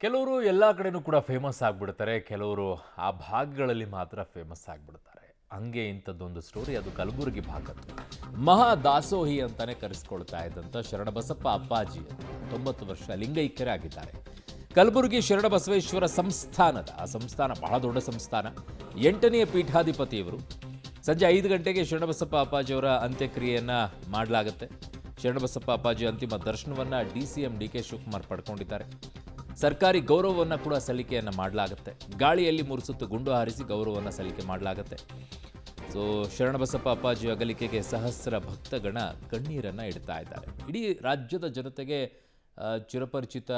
ಕೆಲವರು ಎಲ್ಲ ಕಡೆನೂ ಕೂಡ ಫೇಮಸ್ ಆಗಿಬಿಡ್ತಾರೆ. ಕೆಲವರು ಆ ಭಾಗಗಳಲ್ಲಿ ಮಾತ್ರ ಫೇಮಸ್ ಆಗಿಬಿಡ್ತಾರೆ. ಹಂಗೆ ಇಂಥದ್ದೊಂದು ಸ್ಟೋರಿ, ಅದು ಕಲಬುರಗಿ ಭಾಗದ್ದು. ಮಹಾ ದಾಸೋಹಿ ಅಂತಾನೆ ಕರೆಸ್ಕೊಳ್ತಾ ಇದ್ದಂಥ ಶರಣಬಸಪ್ಪ ಅಪ್ಪಾಜಿ 90 ವರ್ಷ ಲಿಂಗೈಕ್ಯರೇ ಆಗಿದ್ದಾರೆ. ಕಲಬುರಗಿ ಶರಣಬಸವೇಶ್ವರ ಸಂಸ್ಥಾನದ ಆ ಸಂಸ್ಥಾನ ಬಹಳ ದೊಡ್ಡ ಸಂಸ್ಥಾನ. 8ನೇ ಪೀಠಾಧಿಪತಿ ಇವರು. ಸಂಜೆ 5 ಗಂಟೆಗೆ ಶರಣಬಸಪ್ಪ ಅಪ್ಪಾಜಿಯವರ ಅಂತ್ಯಕ್ರಿಯೆಯನ್ನು ಮಾಡಲಾಗುತ್ತೆ. ಶರಣಬಸಪ್ಪ ಅಪ್ಪಾಜಿ ಅಂತಿಮ ದರ್ಶನವನ್ನು DCM DK ಶಿವಕುಮಾರ್ ಪಡ್ಕೊಂಡಿದ್ದಾರೆ. ಸರ್ಕಾರಿ ಗೌರವವನ್ನು ಕೂಡ ಸಲ್ಲಿಕೆಯನ್ನು ಮಾಡಲಾಗುತ್ತೆ. ಗಾಳಿಯಲ್ಲಿ 3 ಸುತ್ತು ಗುಂಡು ಹಾರಿಸಿ ಗೌರವವನ್ನು ಸಲ್ಲಿಕೆ ಮಾಡಲಾಗುತ್ತೆ. ಸೊ ಶರಣಬಸಪ್ಪ ಅಪ್ಪಾಜಿ ಅಗಲಿಕೆಗೆ ಸಹಸ್ರ ಭಕ್ತಗಣ ಕಣ್ಣೀರನ್ನು ಇಡ್ತಾ ಇದ್ದಾರೆ. ಇಡೀ ರಾಜ್ಯದ ಜನತೆಗೆ ಚಿರಪರಿಚಿತ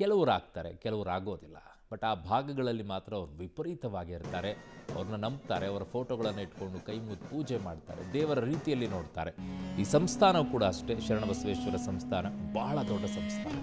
ಕೆಲವರು ಆಗ್ತಾರೆ, ಕೆಲವರು ಆಗೋದಿಲ್ಲ. ಬಟ್ ಆ ಭಾಗಗಳಲ್ಲಿ ಮಾತ್ರ ಅವ್ರು ವಿಪರೀತವಾಗಿರ್ತಾರೆ. ಅವ್ರನ್ನ ನಂಬ್ತಾರೆ, ಅವರ ಫೋಟೋಗಳನ್ನು ಇಟ್ಕೊಂಡು ಕೈ ಮುದ್ದು ಪೂಜೆ ಮಾಡ್ತಾರೆ, ದೇವರ ರೀತಿಯಲ್ಲಿ ನೋಡ್ತಾರೆ. ಈ ಸಂಸ್ಥಾನ ಕೂಡ ಅಷ್ಟೇ, ಶರಣಬಸವೇಶ್ವರ ಸಂಸ್ಥಾನ ಬಹಳ ದೊಡ್ಡ ಸಂಸ್ಥಾನ.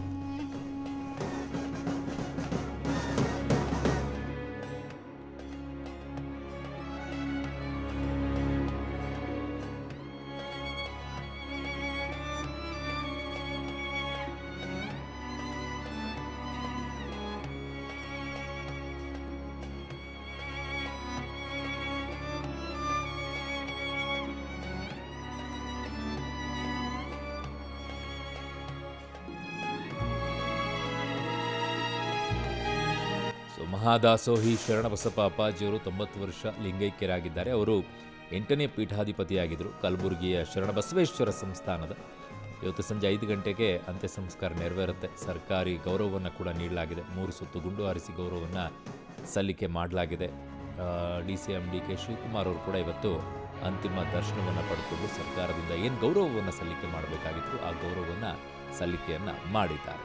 ಮಹಾದಾಸೋಹಿ ಶರಣಬಸಪ್ಪ ಅಪ್ಪಾಜಿಯವರು 90 ವರ್ಷ ಲಿಂಗೈಕ್ಯರಾಗಿದ್ದಾರೆ. ಅವರು 8ನೇ ಪೀಠಾಧಿಪತಿಯಾಗಿದ್ದರು ಕಲಬುರಗಿಯ ಶರಣಬಸವೇಶ್ವರ ಸಂಸ್ಥಾನದ. ಇವತ್ತು ಸಂಜೆ 5 ಗಂಟೆಗೆ ಅಂತ್ಯ ಸಂಸ್ಕಾರ ನೆರವೇರುತ್ತೆ. ಸರ್ಕಾರಿ ಗೌರವವನ್ನು ಕೂಡ ನೀಡಲಾಗಿದೆ. 3 ಸುತ್ತು ಗುಂಡು ಹಾರಿಸಿ ಗೌರವವನ್ನು ಸಲ್ಲಿಕೆ ಮಾಡಲಾಗಿದೆ. DCM DK ಶಿವಕುಮಾರ್ ಅವರು ಕೂಡ ಇವತ್ತು ಅಂತಿಮ ದರ್ಶನವನ್ನು ಪಡೆದುಕೊಂಡು ಸರ್ಕಾರದಿಂದ ಏನು ಗೌರವವನ್ನು ಸಲ್ಲಿಕೆ ಮಾಡಬೇಕಾಗಿತ್ತು ಆ ಗೌರವವನ್ನು ಸಲ್ಲಿಕೆಯನ್ನು ಮಾಡಿದ್ದಾರೆ.